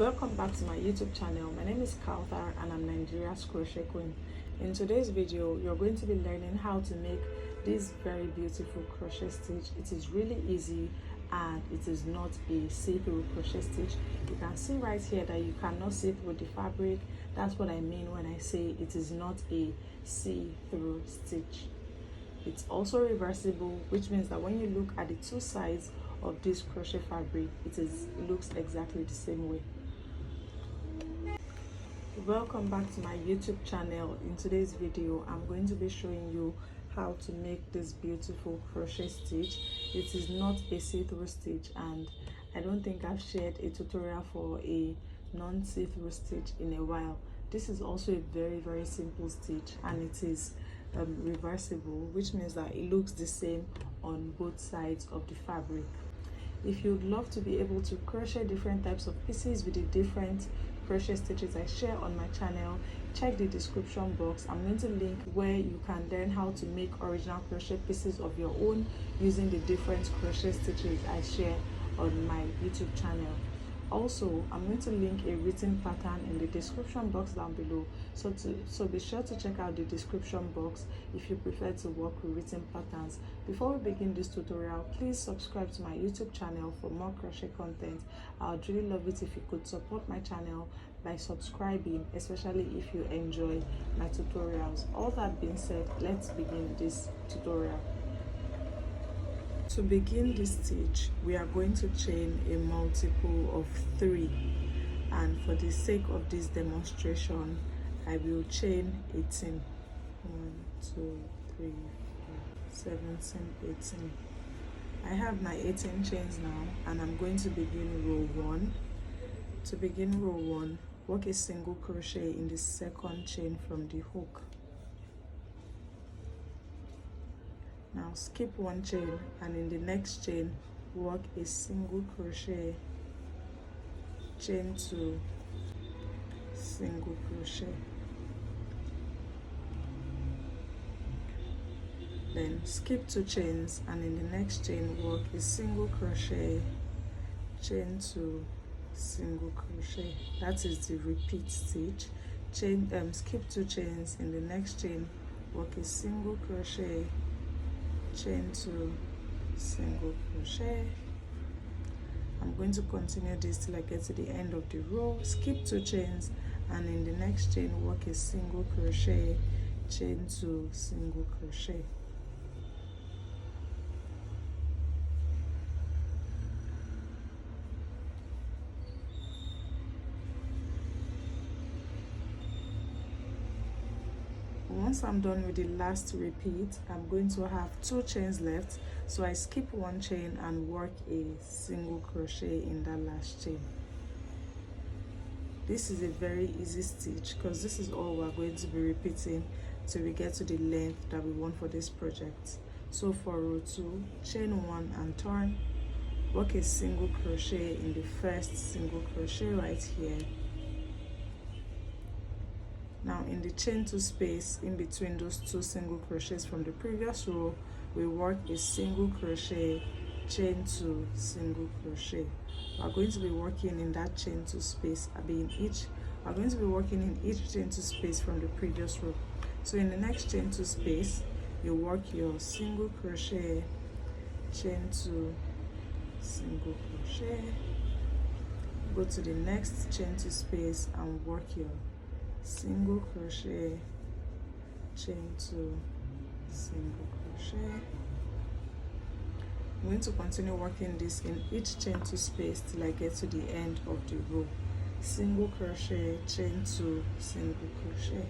Welcome back to my YouTube channel. My name is Kauthar and I'm Nigeria's crochet queen. In today's video, you're going to be learning how to make this very beautiful crochet stitch. It is really easy and it is not a see-through crochet stitch. You can see right here that you cannot see through the fabric. That's what I mean when I say it is not a see-through stitch. It's also reversible, which means that when you look at the two sides of this crochet fabric, it looks exactly the same way. Welcome back to my YouTube channel. In today's video, I'm going to be showing you how to make this beautiful crochet stitch. It is not a see-through stitch, and I don't think I've shared a tutorial for a non-see-through stitch in a while. This is also a very simple stitch, and it is reversible, which means that it looks the same on both sides of the fabric. If you'd love to be able to crochet different types of pieces with the different crochet stitches I share on my channel, check the description box. I'm going to link where you can learn how to make original crochet pieces of your own using the different crochet stitches I share on my YouTube channel. Also, I'm going to link a written pattern in the description box down below, so be sure to check out the description box if you prefer to work with written patterns. Before we begin this tutorial, please subscribe to my YouTube channel for more crochet content. I would really love it if you could support my channel by subscribing, especially if you enjoy my tutorials. All that being said, let's begin this tutorial. To begin this stitch, we are going to chain a multiple of 3, and for the sake of this demonstration, I will chain 18. 1, 2, 3, 4, 17, 18. I have my 18 chains now, and I'm going to begin row 1. To begin row 1, work a single crochet in the second chain from the hook. Now skip one chain, and in the next chain work a single crochet, chain 2, single crochet, then skip 2 chains, and in the next chain work a single crochet, chain 2, single crochet. That is the repeat stitch. Skip 2 chains, in the next chain work a single crochet, chain 2, single crochet. I'm going to continue this till I get to the end of the row. Skip 2 chains, and in the next chain work a single crochet, chain 2, single crochet. Once I'm done with the last repeat, I'm going to have 2 chains left, so I skip 1 chain and work a single crochet in that last chain. This is a very easy stitch because this is all we're going to be repeating till we get to the length that we want for this project. So for row 2, chain 1 and turn, work a single crochet in the first single crochet right here. Now in the chain 2 space in between those 2 single crochets from the previous row, we work a single crochet, chain 2, single crochet. We're going to be working in that chain 2 space. We're going to be working in each chain 2 space from the previous row. So in the next chain 2 space, you work your single crochet, chain 2, single crochet. Go to the next chain 2 space and work your single crochet, chain 2, single crochet. I'm going to continue working this in each chain 2 space till I get to the end of the row. Single crochet, chain 2, single crochet,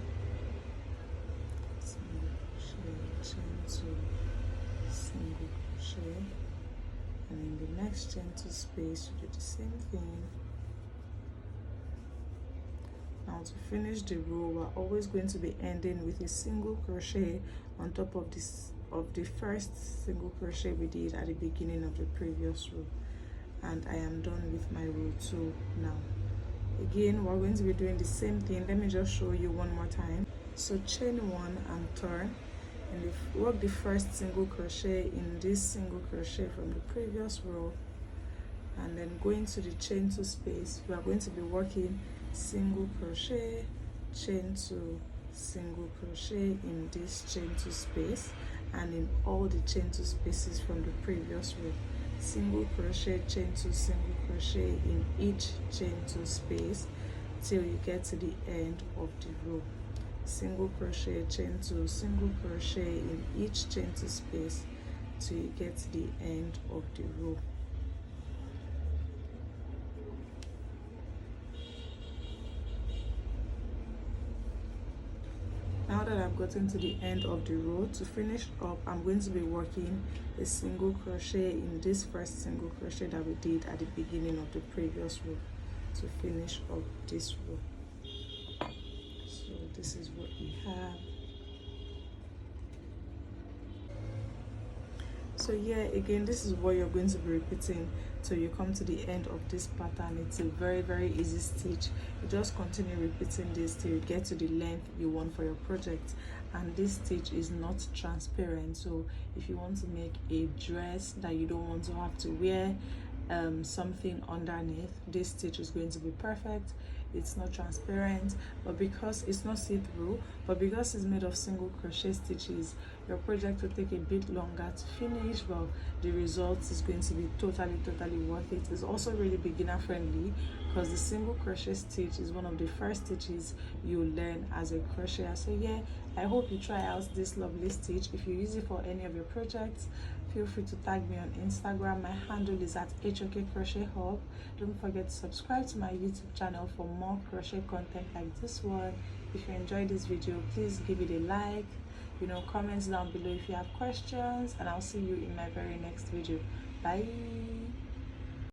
single crochet, chain 2, single crochet, and in the next chain 2 space you do the same thing. Now to finish the row, we're always going to be ending with a single crochet on top of the first single crochet we did at the beginning of the previous row. And I am done with my row 2 now. Again, we're going to be doing the same thing. Let me just show you one more time. So chain 1 and turn, and work the first single crochet in this single crochet from the previous row, and then going to the chain 2 space, we are going to be working single crochet, chain 2, single crochet in this chain 2 space and in all the chain 2 spaces from the previous row. Single crochet, chain 2, single crochet in each chain 2 space till you get to the end of the row. Single crochet, chain 2, single crochet in each chain 2 space till you get to the end of the row. Now that I've gotten to the end of the row, to finish up, I'm going to be working a single crochet in this first single crochet that we did at the beginning of the previous row to finish up this row. So this is what we have. So yeah, again, this is what you're going to be repeating till you come to the end of this pattern. It's a very easy stitch. You just continue repeating this till you get to the length you want for your project. And this stitch is not transparent, so if you want to make a dress that you don't want to have to wear something underneath, this stitch is going to be perfect. It's not transparent, but because it's not see-through, but because it's made of single crochet stitches, your project will take a bit longer to finish, but the result is going to be totally worth it. It's also really beginner friendly because the single crochet stitch is one of the first stitches you learn as a crocheter. So yeah, I hope you try out this lovely stitch. If you use it for any of your projects, feel free to tag me on Instagram. My handle is at CROCHET Hub. Don't forget to subscribe to my YouTube channel for more crochet content like this one. If you enjoyed this video, please give it a like, comments down below if you have questions, and I'll see you in my very next video. Bye.